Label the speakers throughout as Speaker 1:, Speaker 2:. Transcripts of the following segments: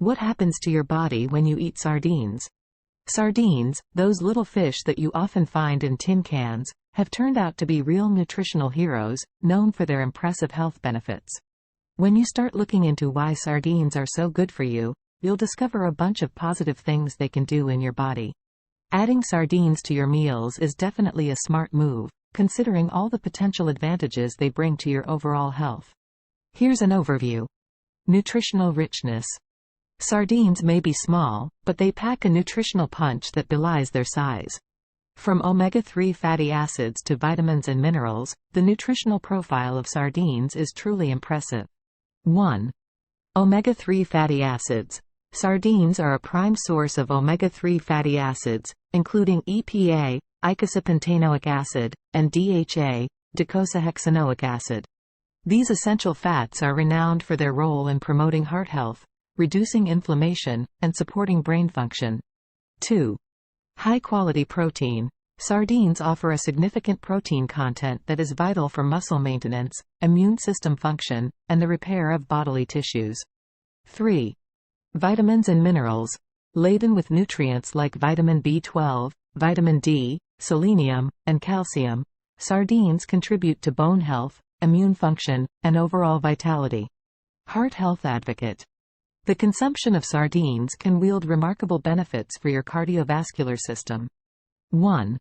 Speaker 1: What happens to your body when you eat sardines? Sardines, those little fish that you often find in tin cans, have turned out to be real nutritional heroes, known for their impressive health benefits. When you start looking into why sardines are so good for you, you'll discover a bunch of positive things they can do in your body. Adding sardines to your meals is definitely a smart move, considering all the potential advantages they bring to your overall health. Here's an overview. Nutritional richness. Sardines may be small, but they pack a nutritional punch that belies their size. From omega-3 fatty acids to vitamins and minerals, the nutritional profile of sardines is truly impressive. 1. Omega-3 fatty acids. Sardines are a prime source of omega-3 fatty acids, including EPA, eicosapentaenoic acid, and DHA, docosahexaenoic acid. These essential fats are renowned for their role in promoting heart health, reducing inflammation, and supporting brain function. 2. High-quality protein. Sardines offer a significant protein content that is vital for muscle maintenance, immune system function, and the repair of bodily tissues. 3. Vitamins and minerals. Laden with nutrients like vitamin B12, vitamin D, selenium, and calcium, sardines contribute to bone health, immune function, and overall vitality. Heart health advocate. The consumption of sardines can wield remarkable benefits for your cardiovascular system. 1.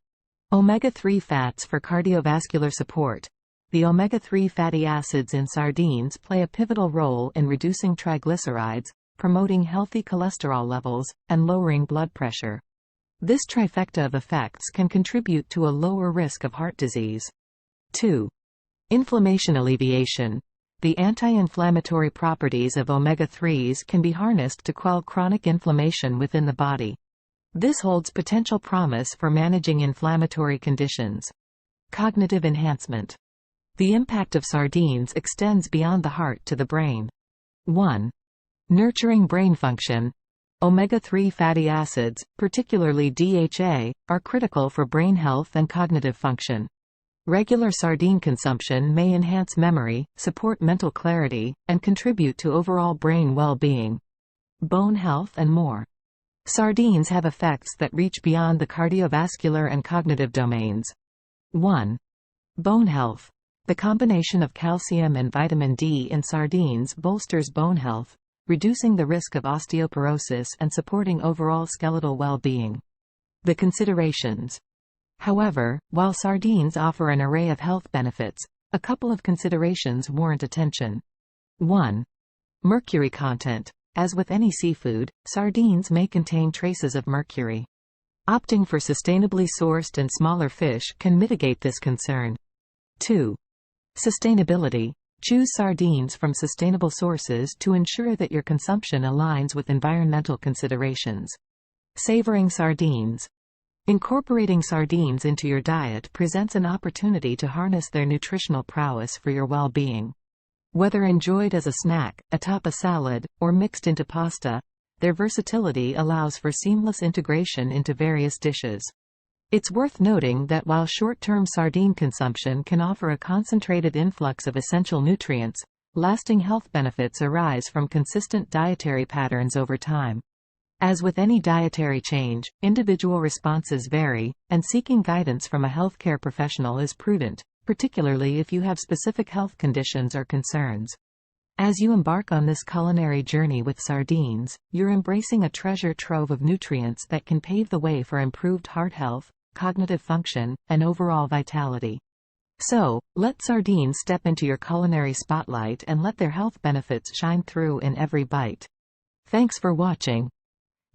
Speaker 1: Omega-3 fats for cardiovascular support. The omega-3 fatty acids in sardines play a pivotal role in reducing triglycerides, promoting healthy cholesterol levels, and lowering blood pressure. This trifecta of effects can contribute to a lower risk of heart disease. 2. Inflammation alleviation. The anti-inflammatory properties of omega-3s can be harnessed to quell chronic inflammation within the body. This holds potential promise for managing inflammatory conditions. Cognitive enhancement. The impact of sardines extends beyond the heart to the brain. 1. Nurturing brain function. Omega-3 fatty acids, particularly DHA, are critical for brain health and cognitive function. Regular sardine consumption may enhance memory, support mental clarity, and contribute to overall brain well-being. Bone health and more. Sardines have effects that reach beyond the cardiovascular and cognitive domains. 1. Bone health. The combination of calcium and vitamin D in sardines bolsters bone health, reducing the risk of osteoporosis and supporting overall skeletal well-being. The considerations. However, while sardines offer an array of health benefits, a couple of considerations warrant attention. 1. Mercury content. As with any seafood, sardines may contain traces of mercury. Opting for sustainably sourced and smaller fish can mitigate this concern. 2. Sustainability. Choose sardines from sustainable sources to ensure that your consumption aligns with environmental considerations. Savoring sardines. Incorporating sardines into your diet presents an opportunity to harness their nutritional prowess for your well-being. Whether enjoyed as a snack, atop a salad, or mixed into pasta, their versatility allows for seamless integration into various dishes. It's worth noting that while short-term sardine consumption can offer a concentrated influx of essential nutrients, lasting health benefits arise from consistent dietary patterns over time. As with any dietary change, individual responses vary, and seeking guidance from a healthcare professional is prudent, particularly if you have specific health conditions or concerns. As you embark on this culinary journey with sardines, you're embracing a treasure trove of nutrients that can pave the way for improved heart health, cognitive function, and overall vitality. So, let sardines step into your culinary spotlight and let their health benefits shine through in every bite. Thanks for watching.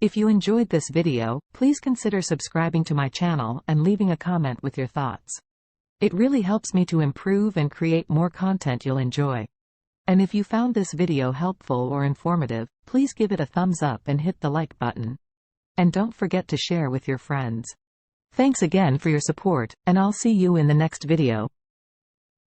Speaker 1: If you enjoyed this video, please consider subscribing to my channel and leaving a comment with your thoughts. It really helps me to improve and create more content you'll enjoy. And if you found this video helpful or informative, please give it a thumbs up and hit the like button. And don't forget to share with your friends. Thanks again for your support, and I'll see you in the next video.